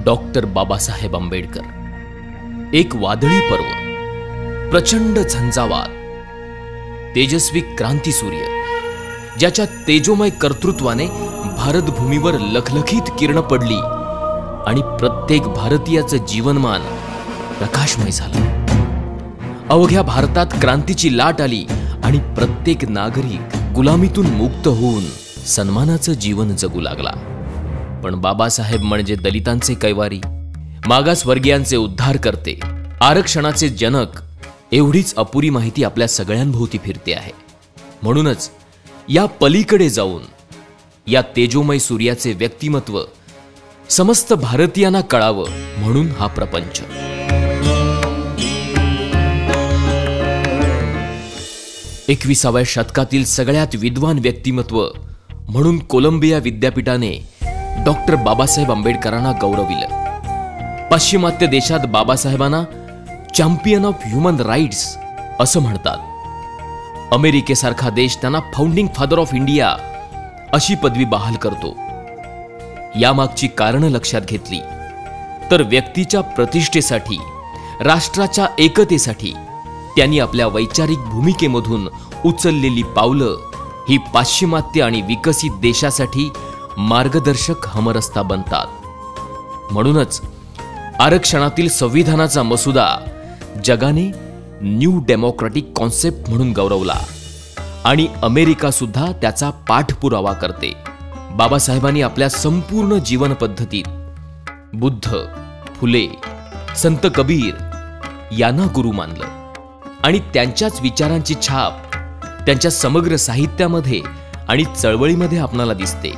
Doctor Babasaheb Ambedkar एक वादळी पर्व, प्रचंड झंझावात, तेजस्वी क्रांतीसूर्य ज्याच्या तेजोमय कर्तृत्वाने भारतभूमीवर लखलखीत किरण पडली आणि प्रत्येक भारतीयाचं जीवनमान प्रकाशमय झालं। अवघ्या भारतात क्रांतीची लाट आली आणि प्रत्येक नागरिक गुलामीतून मुक्त होऊन सन्मानाचं जीवन जगू लागला। पण बाबासाहेब म्हणजे दलितांचे कैवारी, मागासवर्गीयांचे उद्धार करते, आरक्षणाचे जनक एवढीच अपुरी माहिती आपल्या सगळ्यांभोवती फिरते आहे। म्हणूनच या पलीकडे जाऊन या तेजोमय सूर्याचे व्यक्तिमत्व समस्त भारतीयांना कळावं म्हणून हा प्रपंच। एकविसाव्या शतकातील सगळ्यात विद्वान व्यक्तिमत्व म्हणून कोलंबिया विद्यापीठाने डॉक्टर बाबासाहेब आंबेडकरांना गौरविलं। पाश्चिमात्य देशात बाबासाहेबांना चॅम्पियन ऑफ ह्युमन राईट्स असं म्हणतात। अमेरिकेसारखा देश त्यांना फाउंडिंग फादर ऑफ इंडिया अशी पदवी बहाल करतो। यामागची कारणं लक्षात घेतली तर व्यक्तीच्या प्रतिष्ठेसाठी, राष्ट्राच्या एकतेसाठी त्यांनी आपल्या वैचारिक भूमिकेमधून उचललेली पावलं ही पाश्चिमात्य आणि विकसित देशासाठी मार्गदर्शक हमरस्ता बनतात। म्हणूनच आरक्षणातील संविधानाचा मसुदा जगाने न्यू डेमोक्रॅटिक कॉन्सेप्ट म्हणून गौरवला आणि अमेरिका सुद्धा त्याचा पाठपुरावा करते। बाबासाहेबांनी आपल्या संपूर्ण जीवन पद्धतीत बुद्ध, फुले, संत कबीर यांना गुरु मानलं आणि त्यांच्याच विचारांची छाप त्यांच्या समग्र साहित्यामध्ये आणि चळवळीमध्ये आपणाला दिसते।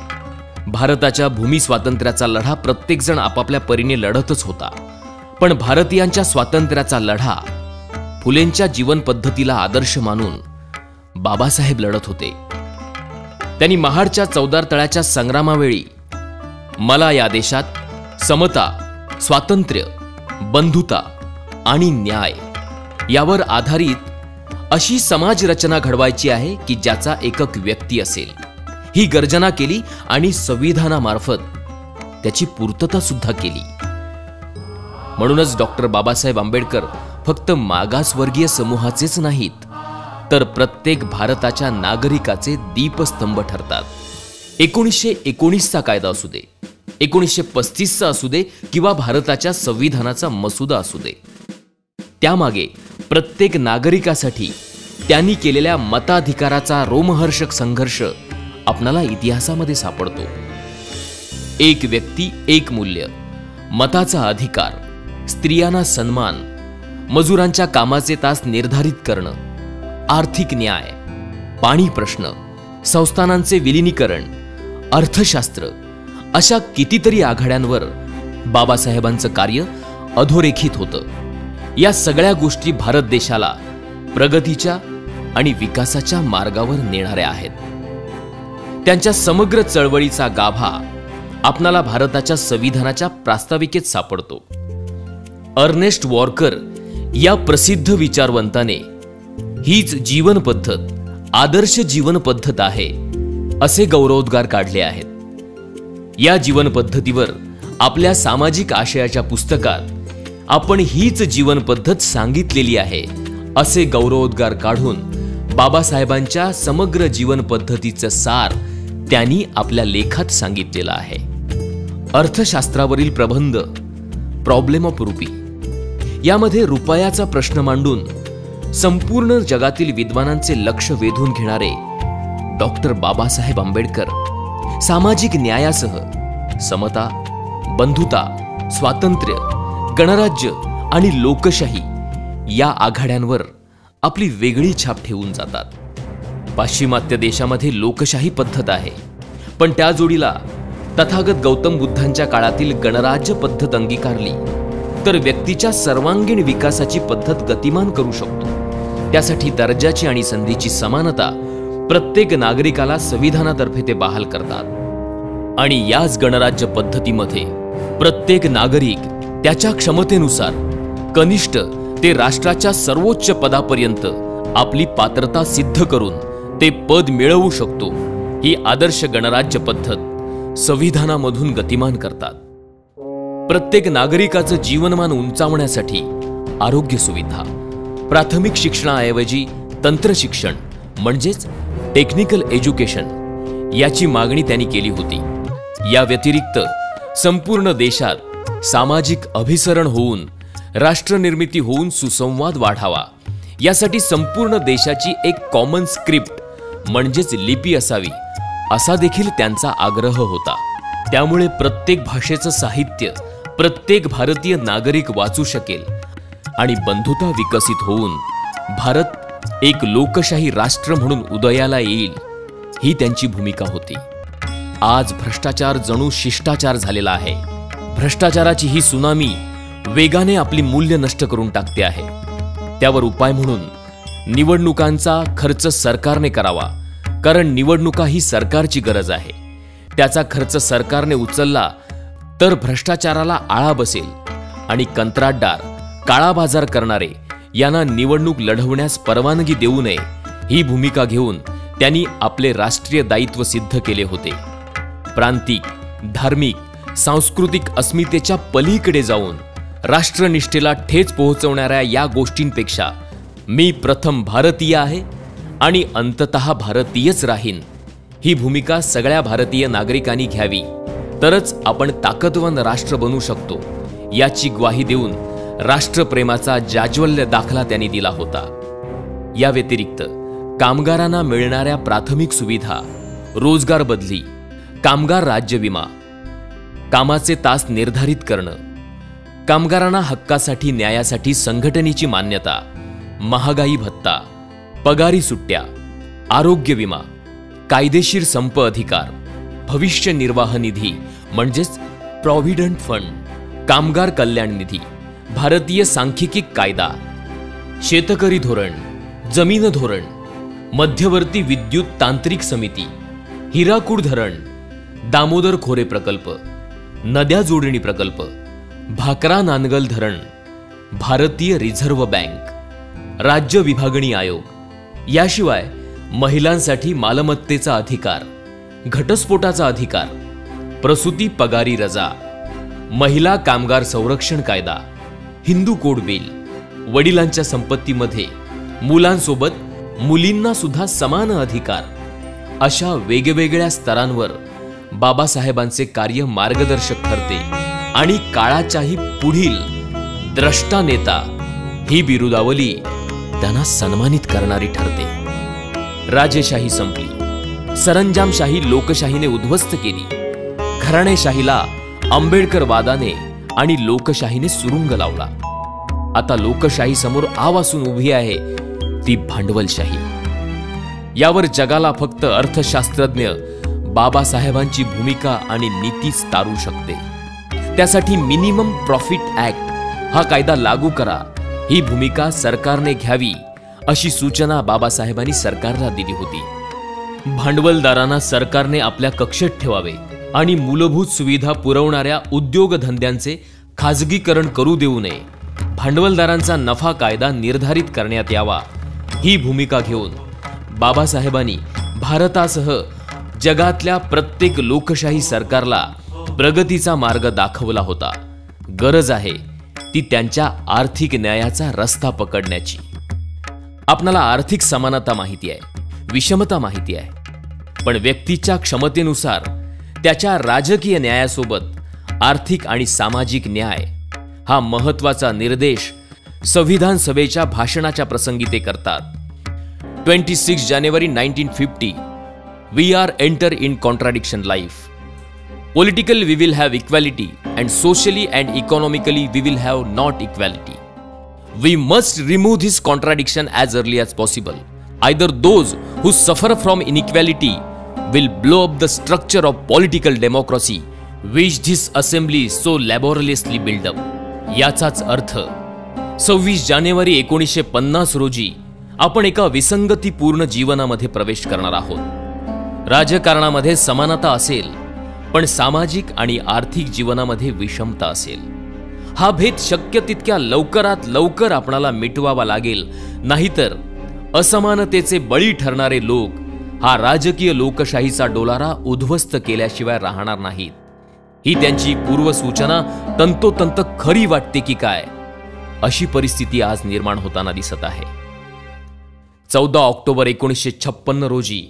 भारताच्या भूमी स्वातंत्र्याचा लढा प्रत्येक जण आपापल्या परीने लढतच होता, पण भारतीयांच्या स्वातंत्र्याचा लढा फुलेंच्या जीवन पद्धतीला आदर्श मानून बाबासाहेब लढत होते। त्यांनी महाडच्या चौदार तळ्याच्या संग्रामावेळी मला या देशात समता, स्वातंत्र्य, बंधुता आणि न्याय यावर आधारित अशी समाज रचना घडवायची आहे की ज्याचा एकक व्यक्ती असेल ही गर्जना केली आणि संविधानामार्फत त्याची पूर्तता सुद्धा केली। म्हणूनच डॉक्टर बाबासाहेब आंबेडकर फक्त मागासवर्गीय समूहाचेच नाहीत तर प्रत्येक भारताच्या नागरिकाचे दीपस्तंभ ठरतात। 1919चा कायदा असू दे, 1935चा असू दे किंवा भारताच्या संविधानाचा मसुदा असू दे, त्यामागे प्रत्येक नागरिकासाठी त्यांनी केलेल्या मताधिकाराचा रोमहर्षक संघर्ष आपणाला इतिहासामध्ये सापडतो। एक व्यक्ती एक मूल्य, मताचा अधिकार, स्त्रियांना सन्मान, मजुरांच्या कामाचे तास निर्धारित करणं, आर्थिक न्याय, पाणी प्रश्न, संस्थानांचे विलीनीकरण, अर्थशास्त्र अशा कितीतरी आघाड्यांवर बाबासाहेबांचं कार्य अधोरेखित होतं। या सगळ्या गोष्टी भारत देशाला प्रगतीच्या आणि विकासाच्या मार्गावर नेणाऱ्या आहेत। त्यांच्या समग्र चळवळीचा गाभा आपणाला भारताच्या संविधानाच्या प्रास्ताविकेत सापडतो। अर्नेस्ट वॉर्कर या प्रसिद्ध विचारवंताने हीच जीवन पद्धत आदर्श जीवन पद्धत आहे असे गौरवोद्गार काढले आहेत। या जीवन पद्धतीवर आपल्या सामाजिक आशयाच्या पुस्तकात आपण हीच जीवन पद्धत सांगितलेली आहे असे गौरवोद्गार काढून बाबासाहेबांच्या समग्र जीवन पद्धतीचं सार त्यांनी आपल्या लेखात सांगितलेलं आहे। अर्थशास्त्रावरील प्रबंध प्रॉब्लेम ऑफ रुपी यामध्ये रुपयाचा प्रश्न मांडून संपूर्ण जगातील विद्वानांचे लक्ष वेधून घेणारे डॉक्टर बाबासाहेब आंबेडकर सामाजिक न्यायासह समता, बंधुता, स्वातंत्र्य, गणराज्य आणि लोकशाही या आघाड्यांवर आपली वेगळी छाप ठेवून जातात। पाश्चिमात्य देशामध्ये लोकशाही पद्धत आहे, पण त्या जोडीला तथागत गौतम बुद्धांच्या काळातील गणराज्य पद्धत अंगीकारली तर व्यक्तीच्या सर्वांगीण विकासाची पद्धत गतिमान करू शकतो। त्यासाठी दर्जाची आणि संधीची समानता प्रत्येक नागरिकाला संविधानातर्फे ते बहाल करतात आणि याच गणराज्य पद्धतीमध्ये प्रत्येक नागरिक त्याच्या क्षमतेनुसार कनिष्ठ ते राष्ट्राच्या सर्वोच्च पदापर्यंत आपली पात्रता सिद्ध करून ते पद मिळवू शकतो। ही आदर्श गणराज्य पद्धत संविधानामधून गतिमान करतात। प्रत्येक नागरिकाचं जीवनमान उंचावण्यासाठी आरोग्य सुविधा, प्राथमिक शिक्षणाऐवजी तंत्र शिक्षण म्हणजेच टेक्निकल एज्युकेशन याची मागणी त्यांनी केली होती. या व्यतिरिक्त संपूर्ण देशात सामाजिक अभिसरण होऊन राष्ट्रनिर्मिती होऊन सुसंवाद वाढावा यासाठी संपूर्ण देशाची एक कॉमन स्क्रिप्ट म्हणजेच लिपी असावी असा देखील त्यांचा आग्रह होता. त्यामुळे प्रत्येक भाषेचं साहित्य प्रत्येक भारतीय नागरिक वाचू शकेल आणि बंधुता विकसित होऊन भारत एक लोकशाही राष्ट्र म्हणून उदयाला येईल ही त्यांची भूमिका होती. आज भ्रष्टाचार जणू शिष्टाचार झालेला आहे. भ्रष्टाचाराची ही सुनामी वेगाने आपली मूल्य नष्ट करून टाकते आहे. त्यावर उपाय म्हणून निवडणुकांचा खर्च सरकारने करावा, कारण निवडणुका ही सरकारची गरज आहे. त्याचा खर्च सरकारने उचलला तर भ्रष्टाचाराला आळा बसेल आणि कंत्राटदार, काळा बाजार करणारे यांना निवडणूक लढवण्यास परवानगी देऊ नये ही भूमिका घेऊन त्यांनी आपले राष्ट्रीय दायित्व सिद्ध केले होते. प्रांतिक, धार्मिक, सांस्कृतिक अस्मितेच्या पलीकडे जाऊन राष्ट्रनिष्ठेला ठेच पोहोचवणाऱ्या या गोष्टींपेक्षा मी प्रथम भारतीय आहे आणि अंततः भारतीयच राहीन ही भूमिका सगळ्या भारतीय नागरिकांनी घ्यावी, तरच आपण ताकदवान राष्ट्र बनू शकतो याची ग्वाही देऊन राष्ट्रप्रेमाचा जाज्वल्य दाखला त्यांनी दिला होता. या व्यतिरिक्त कामगारांना मिळणाऱ्या प्राथमिक सुविधा, रोजगार बदली, कामगार राज्य विमा, कामाचे तास निर्धारित करणं, कामगारांना हक्कासाठी न्यायासाठी संघटनेची मान्यता, महागाई भत्ता, पगारी सुट्ट्या, आरोग्य विमा, कायदेशीर संप अधिकार, भविष्य निर्वाह निधी म्हणजेच प्रॉव्हिडंट फंड, कामगार कल्याण निधी, भारतीय सांख्यिकी कायदा, शेतकरी धोरण, जमीन धोरण, मध्यवर्ती विद्युत तांत्रिक समिती, हिराकूड धरण, दामोदर खोरे प्रकल्प, नद्या जोडणी प्रकल्प, भाकरा नानगल धरण, भारतीय रिझर्व्ह बँक, राज्य विभागणी आयोग, याशिवाय महिलांसाठी मालमत्तेचा अधिकार, घटस्फोटाचा अधिकार, प्रसूती पगारी रजा, महिला कामगार संरक्षण कायदा, हिंदू कोड बिल, वडिलांच्या संपत्तीमध्ये मुलांसोबत मुलींना सुद्धा समान अधिकार, अशा वेगवेगळ्या स्तरांवर बाबासाहेबांचे कार्य मार्गदर्शक ठरते आणि काळाच्याही पुढील द्रष्टा नेता ही बिरुदावली त्यांना सन्मानित करणारी ठरते. राजेशाही संपली, सरंजामशाही लोकशाहीने उद्ध्वस्त केली, घराणेशाहीला आंबेडकरवादाने आणि लोकशाहीने सुरुंग लावला. आता लोकशाही समोर आवासून उभी आहे ती भांडवलशाही. यावर जगाला फक्त अर्थशास्त्रज्ञ बाबासाहेबांची भूमिका आणि नीतीच तारू शकते. त्यासाठी मिनिमम प्रॉफिट ऍक्ट हा कायदा लागू करा ही भूमिका सरकारने घ्यावी अशी सूचना बाबासाहेबांनी सरकारला दिली होती. भांडवलदारांना सरकारने आपल्या कक्षेत ठेवावे आणि मूलभूत सुविधा पुरवणाऱ्या उद्योगधंद्यांचे खाजगीकरण करू देऊ नये. भांडवलदारांचा नफा कायदा निर्धारित करण्यात यावा ही भूमिका घेऊन बाबासाहेबांनी भारतासह जगातल्या प्रत्येक लोकशाही सरकारला प्रगतीचा मार्ग दाखवला होता. गरज आहे ती त्यांच्या आर्थिक न्यायाचा रस्ता पकडण्याची. आपणाला आर्थिक समानता माहिती आहे, विषमता माहिती आहे, पण व्यक्तीच्या क्षमतेनुसार त्याच्या राजकीय न्यायासोबत आर्थिक आणि सामाजिक न्याय हा महत्वाचा निर्देश संविधान सभेच्या भाषणाच्या प्रसंगी ते करतात. 26 जानेवारी 1950 We are enter in contradiction life. Politically we will have equality and socially and economically we will have not equality. We must remove this contradiction as early as possible. Either those who suffer from inequality will blow up the structure of political democracy which this assembly so laboriously built up. याचाच अर्थ 26 जानेवारी 1950 रोजी आपण एका विसंगतीपूर्ण जीवनामध्ये प्रवेश करणार आहोत. राजकारणामध्ये समानता असेल पण सामाजिक आणि आर्थिक जीवनामध्ये विषमता असेल. हा भेद शक्य तितक्या लवकरात लवकर आपणाला मिटवावा लागेल, नाहीतर असमानतेचे बळी ठरणारे लोक हा राजकीय लोकशाहीचा डोलारा उद्ध्वस्त केल्याशिवाय राहणार नाहीत ही त्यांची पूर्वसूचना तंतोतंत खरी वाटते की काय, अशी परिस्थिती आज निर्माण होताना दिसत आहे. 14 ऑक्टोबर 1956 रोजी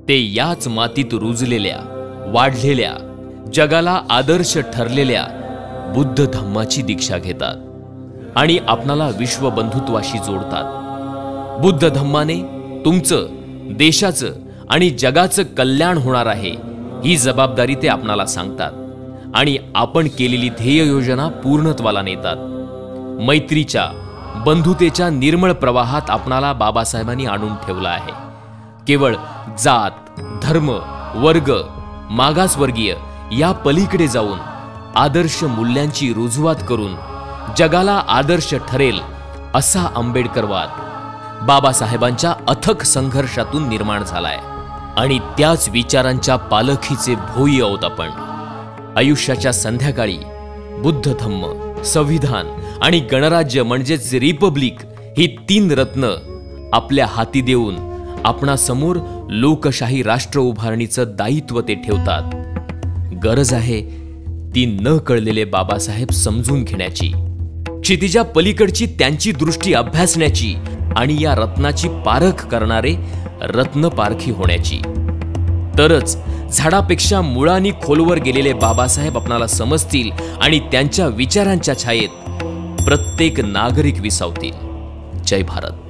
ते याच मातीत रुजलेल्या, वाढलेल्या, जगाला आदर्श ठरलेल्या बुद्ध धम्माची दीक्षा घेतात आणि आपणाला विश्वबंधुत्वाशी जोडतात. बुद्ध धम्माने तुमचं, देशाचं आणि जगाचं कल्याण होणार आहे ही जबाबदारी ते आपणाला सांगतात आणि आपण केलेली ध्येय योजना पूर्णत्वाला नेतात. मैत्रीच्या, बंधुतेच्या निर्मळ प्रवाहात आपणाला बाबासाहेबांनी आणून ठेवलं आहे. केवळ जात, धर्म, वर्ग, मागासवर्गीय या पलीकडे जाऊन आदर्श मूल्यांची रुजवात करून जगाला आदर्श ठरेल असा आंबेडकरवाद बाबासाहेबांच्या अथक संघर्षातून निर्माण झालाय आणि त्याच विचारांच्या पालखीचे भोई आहोत आपण. आयुष्याच्या संध्याकाळी बुद्ध धम्म, संविधान आणि गणराज्य म्हणजेच रिपब्लिक ही 3 रत्न आपल्या हाती देऊन आपणासमोर लोकशाही राष्ट्र उभारणीचं दायित्व ते ठेवतात. गरज आहे ती न कळलेले बाबासाहेब समजून घेण्याची, क्षितिजा पलीकडची त्यांची दृष्टी अभ्यासण्याची आणि या रत्नाची पारख करणारे रत्नपारखी होण्याची. तरच झाडापेक्षा मुळांनी खोलवर गेलेले बाबासाहेब आपणाला समजतील आणि त्यांच्या विचारांच्या छायेत प्रत्येक नागरिक विसावतील. जय भारत.